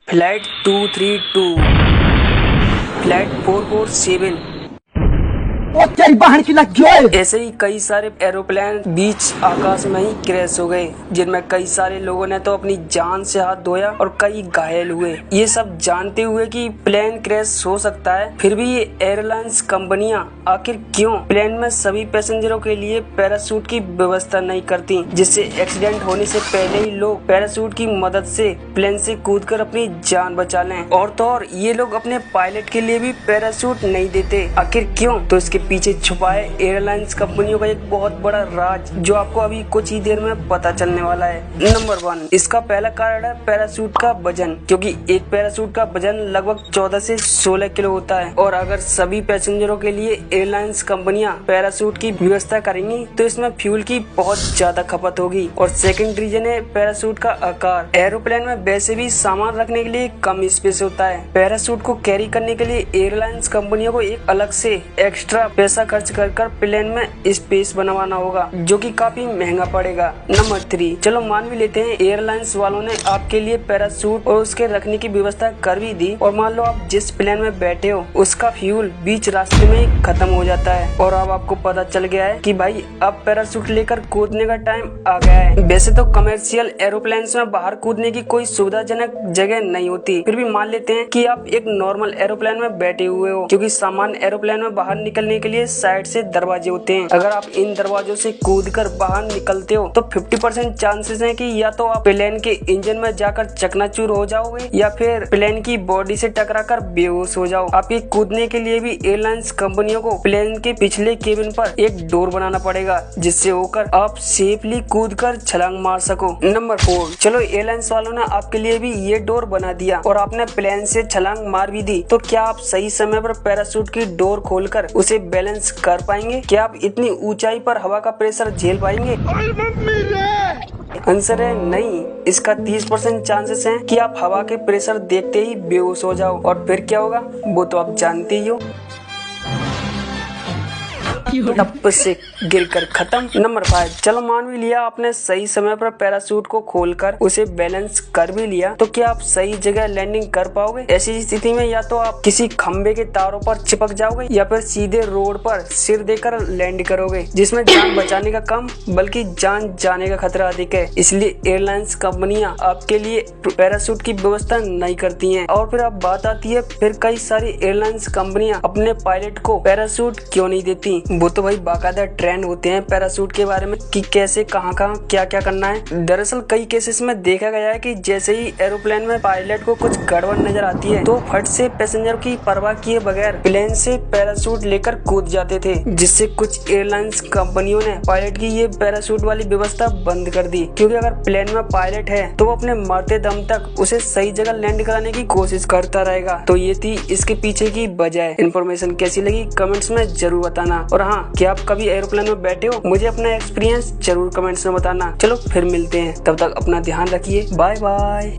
Flight 232, flight 447। ओ तेरी बहन की लग गई। ऐसे ही कई सारे एरोप्लेन बीच आकाश में ही क्रैश हो गए, जिनमें कई सारे लोगों ने तो अपनी जान से हाथ धोया और कई घायल हुए। ये सब जानते हुए कि प्लेन क्रैश हो सकता है, फिर भी ये एयरलाइंस कंपनियां आखिर क्यों प्लेन में सभी पैसेंजरों के लिए पैराशूट की व्यवस्था नहीं करती, जिससे एक्सीडेंट होने से पहले ही लोग पैराशूट की मदद से प्लेन से कूदकर अपनी जान बचा लें। और तो और ये लोग अपने पायलट के लिए भी पैराशूट नहीं देते, आखिर क्यों? तो इसके पीछे छुपा है एयरलाइंस कंपनियों का एक बहुत बड़ा राज, जो आपको अभी कुछ ही देर में पता चलने वाला है। नंबर 1, इसका पहला कारण है पैराशूट का वजन, क्योंकि एक पैराशूट का वजन लगभग 14 से 16 किलो होता है। और अगर सभी पैसेंजरों के लिए एयरलाइंस कंपनियां पैराशूट की व्यवस्था करेंगी तो इसमें फ्यूल की बहुत ज्यादा खपत होगी। और सेकंड रीजन है पैराशूट का आकार। एरोप्लेन में वैसे भी सामान रखने के लिए कम स्पेस होता है। पैराशूट को कैरी करने के लिए एयरलाइंस कंपनियों को एक अलग से एक्स्ट्रा पैसा खर्च कर प्लेन में स्पेस बनवाना होगा, जो कि काफी महंगा पड़ेगा। नंबर 3, चलो मान भी लेते हैं एयरलाइंस वालों ने आपके लिए पैराशूट और उसके रखने की व्यवस्था कर भी दी, और मान लो आप जिस प्लेन में बैठे हो उसका फ्यूल बीच रास्ते में ही खत्म हो जाता है और अब आपको पता चल गया है कि भाई अब पैराशूट लेकर कूदने का टाइम आ गया है। वैसे तो कमर्शियल एरोप्लेन्स में बाहर कूदने की कोई सुविधाजनक जगह नहीं होती, फिर भी मान लेते हैं कि आप एक नॉर्मल एरोप्लेन में बैठे हुए हो, क्योंकि सामान्य एरोप्लेन में बाहर निकलने के लिए साइड से दरवाजे होते हैं। अगर आप इन दरवाजों से कूदकर बाहर निकलते हो तो 50% चांसेस हैं कि या तो आप प्लेन के इंजन में जाकर चकनाचूर हो जाओगे या फिर प्लेन की बॉडी से टकराकर बेहोश हो जाओ। आप ये कूदने के लिए भी एयरलाइंस कंपनियों को प्लेन के पिछले केबिन पर एक डोर बनाना पड़ेगा, जिससे होकर आप सेफली कूदकर छलांग मार सको। नंबर 4, चलो एयरलाइंस वालों ने आपके लिए भी ये डोर बना दिया और आपने प्लेन से छलांग मार भी दी, तो क्या आप सही समय पर पैराशूट की डोर खोलकर उसे बैलेंस कर पाएंगे? क्या आप इतनी ऊंचाई पर हवा का प्रेशर झेल पाएंगे? आंसर है नहीं। इसका 30% चांसेस है कि आप हवा के प्रेशर देखते ही बेहोश हो जाओ, और फिर क्या होगा वो तो आप जानते ही हो, टप से गिरकर खत्म। नंबर 5, चलो मान भी लिया आपने सही समय पर पैराशूट को खोलकर उसे बैलेंस कर भी लिया, तो क्या आप सही जगह लैंडिंग कर पाओगे? ऐसी स्थिति में या तो आप किसी खंबे के तारों पर चिपक जाओगे या फिर सीधे रोड पर सिर देकर लैंड करोगे, जिसमें जान बचाने का कम बल्कि जान जाने का खतरा अधिक है। इसलिए एयरलाइंस कंपनियां आपके लिए पैराशूट की व्यवस्था नहीं करती हैं। और फिर अब बात आती है फिर कई सारी एयरलाइंस कंपनियां अपने पायलट को पैराशूट क्यों नहीं देती। वो तो भाई बाकायदा ट्रेंड होते हैं पैराशूट के बारे में कि कैसे कहाँ क्या क्या करना है। दरअसल कई केसेस में देखा गया है कि जैसे ही एरोप्लेन में पायलट को कुछ गड़बड़ नजर आती है तो फट से पैसेंजर की परवाह किए बगैर प्लेन से पैराशूट लेकर कूद जाते थे, जिससे कुछ एयरलाइंस कंपनियों ने पायलट की ये पैराशूट वाली व्यवस्था बंद कर दी, क्योंकि अगर प्लेन में पायलट है तो वो अपने मरते दम तक उसे सही जगह लैंड कराने की कोशिश करता रहेगा। तो ये थी इसके पीछे की वजह। इन्फॉर्मेशन कैसी लगी कमेंट्स में जरूर बताना, और हाँ, क्या आप कभी एरोप्लेन में बैठे हो? मुझे अपना एक्सपीरियंस जरूर कमेंट्स में बताना। चलो फिर मिलते हैं, तब तक अपना ध्यान रखिए। Bye bye.